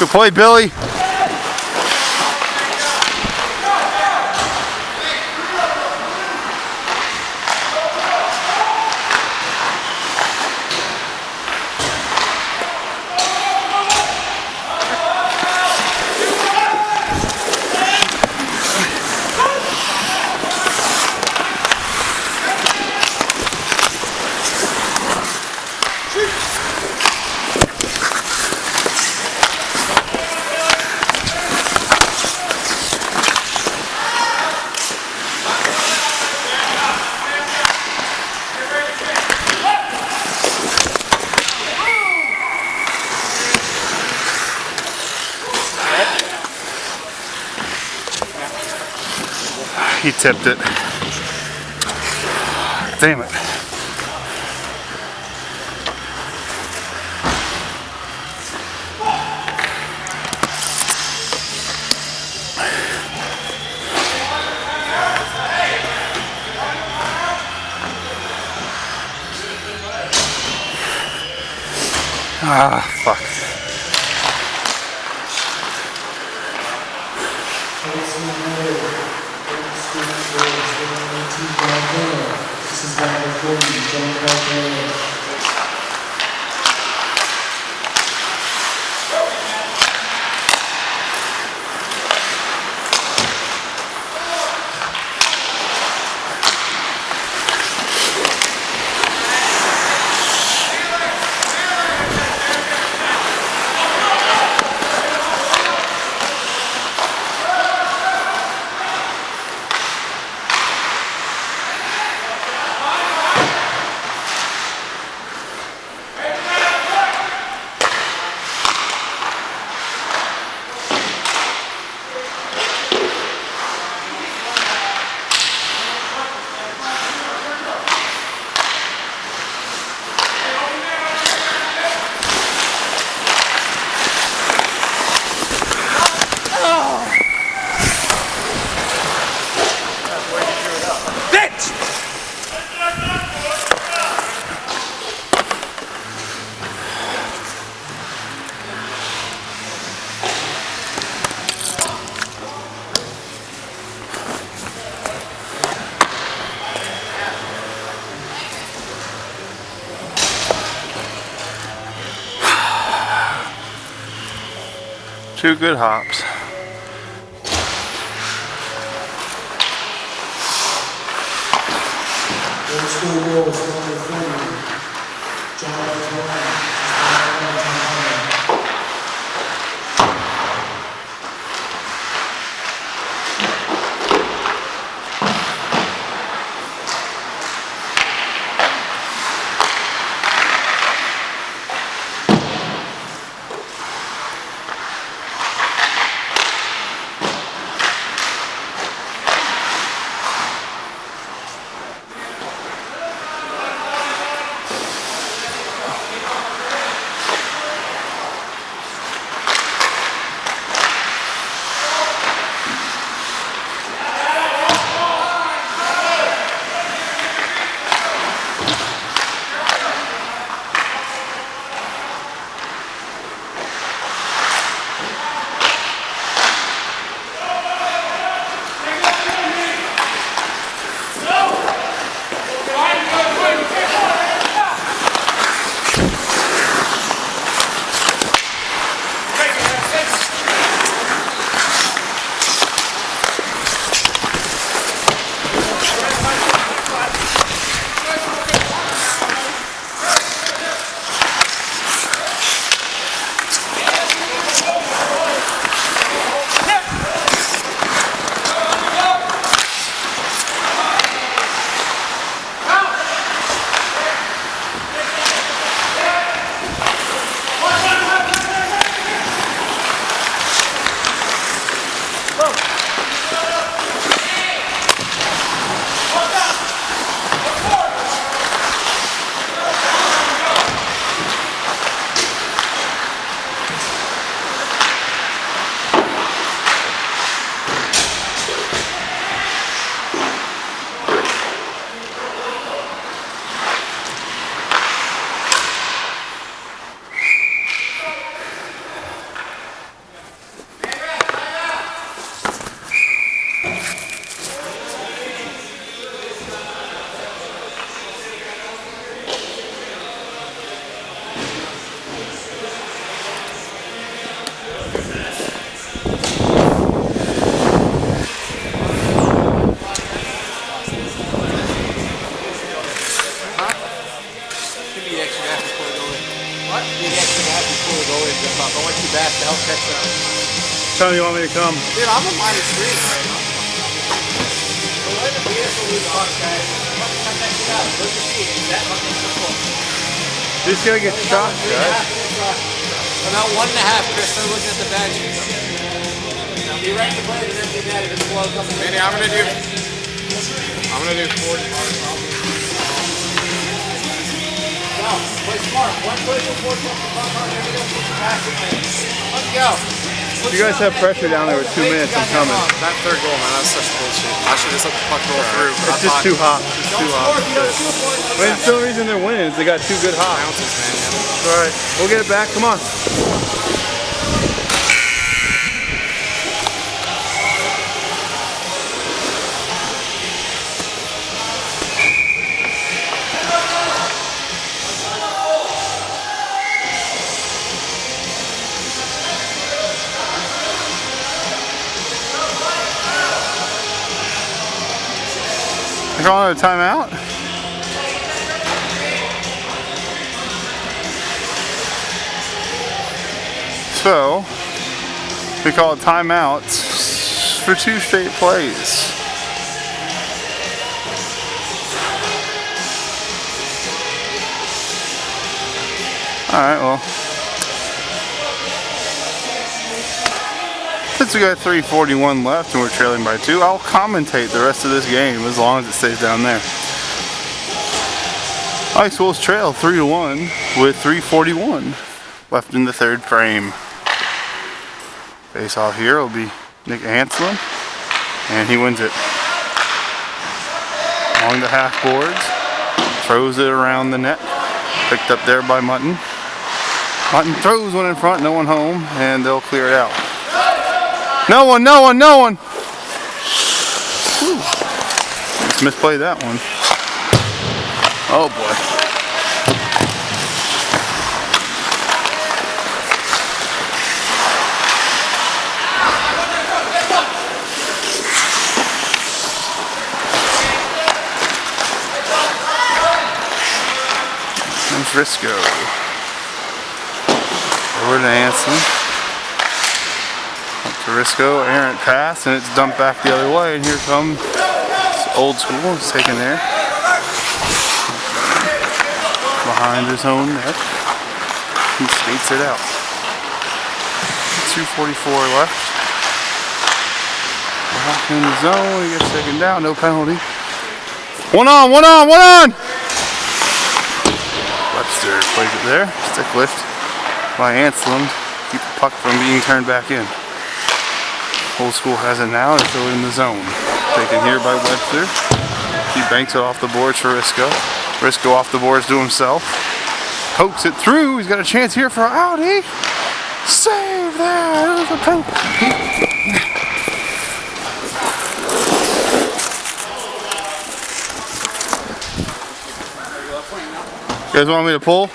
Good play, Billy. He tipped it. Damn it. Ah, fuck. This is number 40, John Walker. Two good hops. Old school rules, number 40, John Walker. Tell me you want me to come. Dude, I'm a -3 right now. The way the vehicle is on, guys, fucking cut that shit out. Look at me. That fucking simple. You just gotta get shot, guys. About 1.5, Chris. Start looking at the bench. Be right in the plate and empty net. If it blows up. Manny, I'm gonna do 40 bars probably. Go. Play smart. One push and 40 up the front car. There we go. Pass it, man. Let's go. You guys have pressure down there with 2 minutes. I'm coming. That third goal, man, that's such bullshit. I should just let the puck roll through. It's just too hot. It's too hot. I mean, it's the only reason they're winning is they got 2 good hops. Bounces, man. Yeah. All right, we'll get it back. Come on. They're calling it a timeout? So, we call it timeouts for 2 straight plays. Alright, well. Since we got 3:41 left and we're trailing by 2, I'll commentate the rest of this game as long as it stays down there. Ice Wolves trail 3-1 with 3:41 left in the 3rd frame. Face off here will be Nick Hanslin, and he wins it. Along the half boards, throws it around the net, picked up there by Mutton. Mutton throws one in front, no one home, and they'll clear it out. No one, no one, no one! Whew. Just misplayed that one. Oh boy. There's Risco. Over to Anson. Up to Risco, errant pass, and it's dumped back the other way, and here comes Old School. It's taken there. Behind his own net. He skates it out. 2:44 left. Back in the zone, he gets taken down, no penalty. One on, one on, one on! Webster plays it there. Stick lift by Anslem. Keep the puck from being turned back in. Old School has it now and throw it in the zone. Taken here by Webster. He banks it off the boards for Risco. Risco off the boards to himself. Pokes it through. He's got a chance here for Audi. Save there. There's a penalty. You guys want me to pull?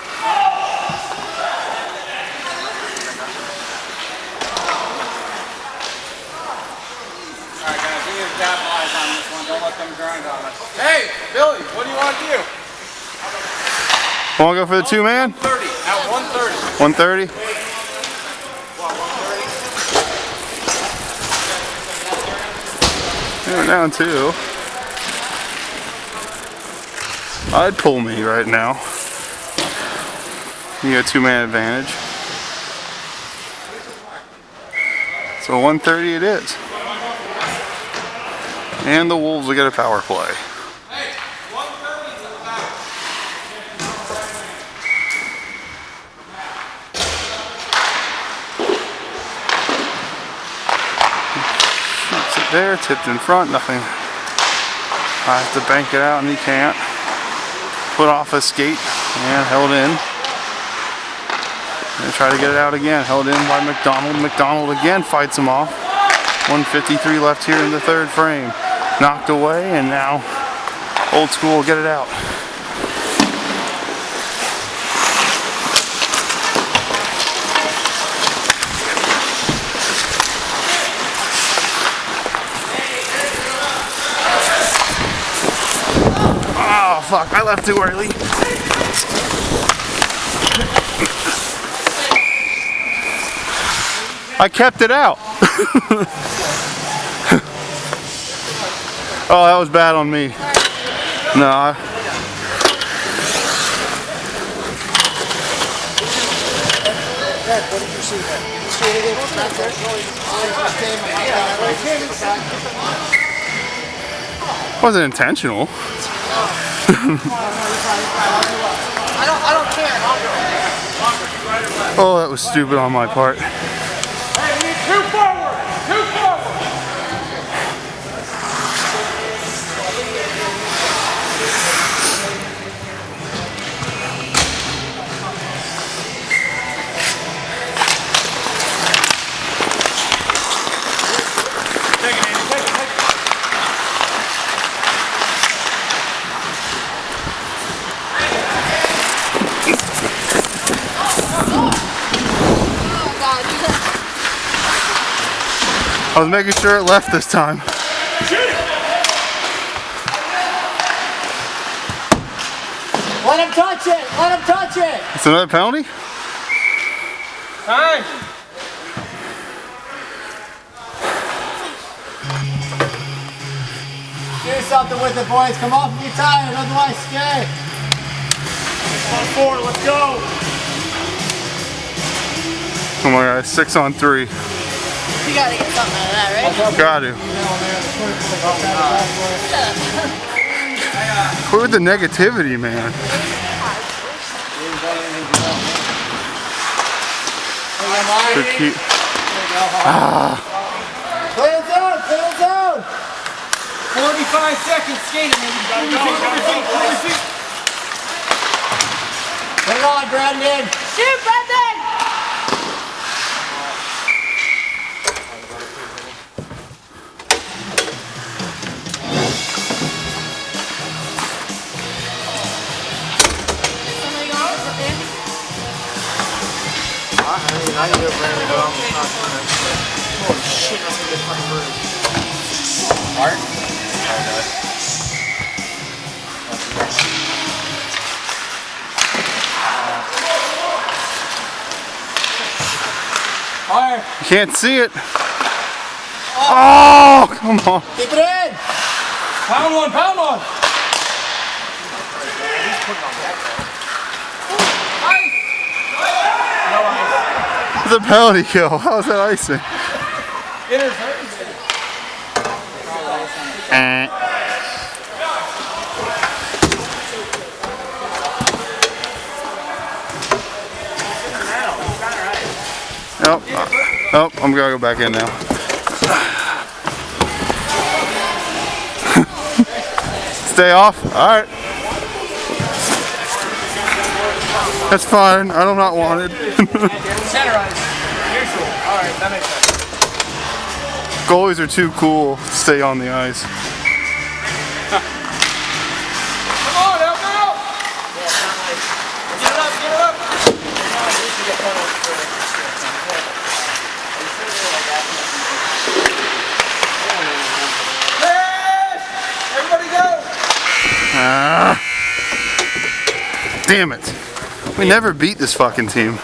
Hey, Billy, what do you want to do? Want to go for the 2-man? 130. At 130. 130? They're down 2. I'd pull me right now. You got 2-man advantage. So 130 it is. And the Wolves will get a power play. Hey, 130 to the back. Shoots it there, tipped in front, nothing. I have to bank it out and he can't. Put off a skate and held in. And try to get it out again. Held in by McDonald. McDonald again fights him off. 1:53 left here in the 3rd frame. Knocked away, and now Old School will get it out. Oh fuck, I left too early. I kept it out. Oh, that was bad on me. No. What did you see there? You see anything back there? Wasn't intentional. I don't care. Oh, that was stupid on my part. Hey, we need 2 forward. 2 forward. I was making sure it left this time. Let him touch it. Let him touch it. It's another penalty? Time. Do something with it, boys. Come off if you're tired. Otherwise, stay. 1-4. Let's go. Oh my god, 6 on 3. You gotta get something out of that, right? Got to. Quit with the negativity, man. Good keep. Clear zone. Clear zone. 45 seconds skating. Put it on, Brandon. Shoot, Brendan! I need to Brandon, but I'm not doing it. Holy shit, that's a good fucking bird. Art? Fire. You can't see it. Oh, come on. Keep it in. Pound one, pound one. It's a penalty kill. How is that icing? Nope. Oh, I'm gonna go back in now. Stay off? Alright. That's fine. I'm not wanted. Centerize. Neutral. Alright, that makes sense. Goalies are too cool to stay on the ice. Come on, help out! Get it up, get it up! Yes! Everybody go! Ah. Damn it. We never beat this fucking team.